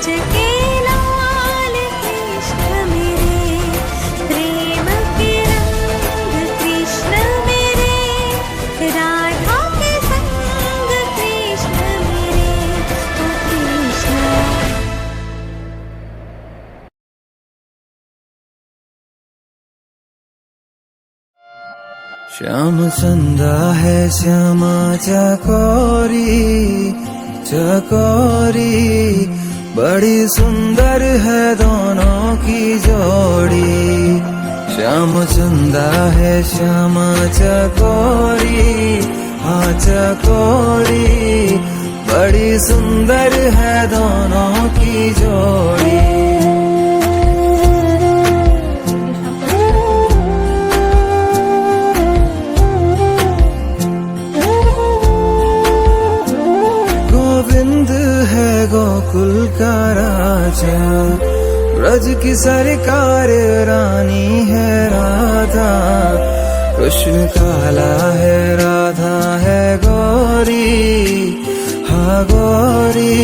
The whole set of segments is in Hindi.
ब्रज के लाल कृष्ण मेरे, प्रेम के रंग कृष्ण मेरे, राधा के संग कृष्ण मेरे, ओ कृष्ण। श्याम चंदा है श्यामा चकोरी चकोरी, बड़ी सुंदर है दोनों की जोड़ी। श्याम चंदा है श्यामा चकोरी, हाँ चकोरी, बड़ी सुंदर है दोनों की जोड़ी। गोविंद है गोकुल का राजा, ब्रज की सरकार रानी है राधा। कृष्ण काला है राधा है गोरी, हा गोरी,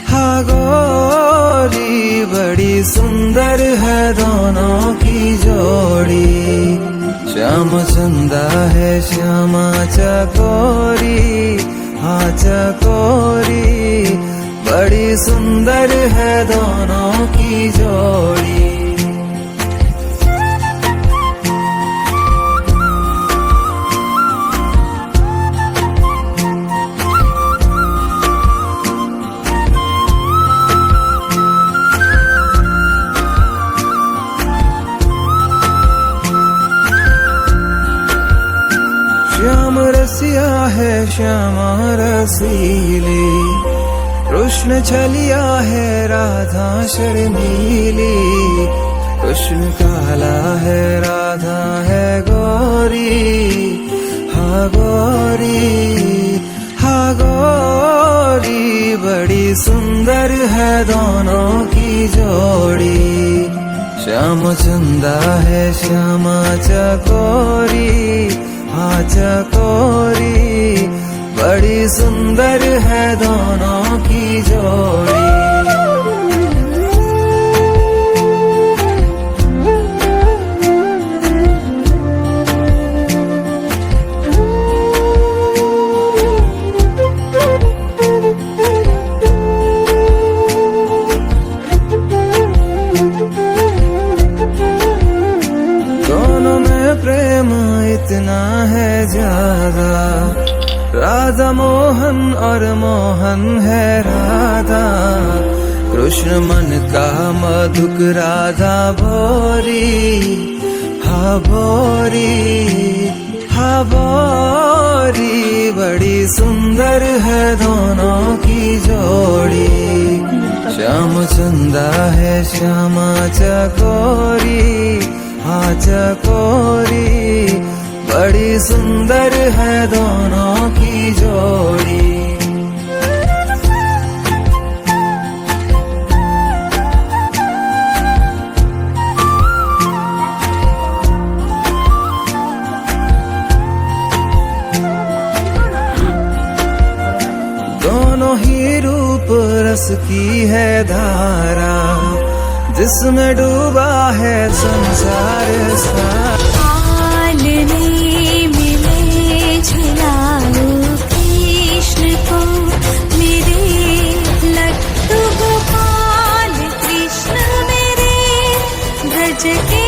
हा गोरी, बड़ी सुंदर है दोनों की जोड़ी। श्याम चंदा है श्यामा चकोरी, हाँ चकोरी, बड़ी सुंदर है दोनों की जोड़ी। श्याम रसिया है श्यामा रसीली, कृष्ण छलिया है राधा शर्मीली। कृष्ण काला है राधा है गोरी, हा गोरी, हा गोरी, बड़ी सुंदर है दोनों की जोड़ी। श्याम चंदा है श्यामा चकोरी, हाँ चकोरी, बड़ी सुंदर है दोनों की जोड़ी। दोनों में प्रेम इतना है ज्यादा, राधा मोहन और मोहन है राधा। कृष्ण मन का मधुक राधा भोरी, हा भोरी, हा भोरी, बड़ी सुंदर है दोनों की जोड़ी। श्याम चंदा है श्यामा चकोरी, हाँ चकोरी, बड़ी सुंदर है दोनों की जोड़ी। दोनों ही रूप रस की है धारा, जिसमें डूबा है संसार सारा। मिले झुलाओ कृष्ण को मेरे, लड्डू गोपाल कृष्ण मेरे, ब्रज के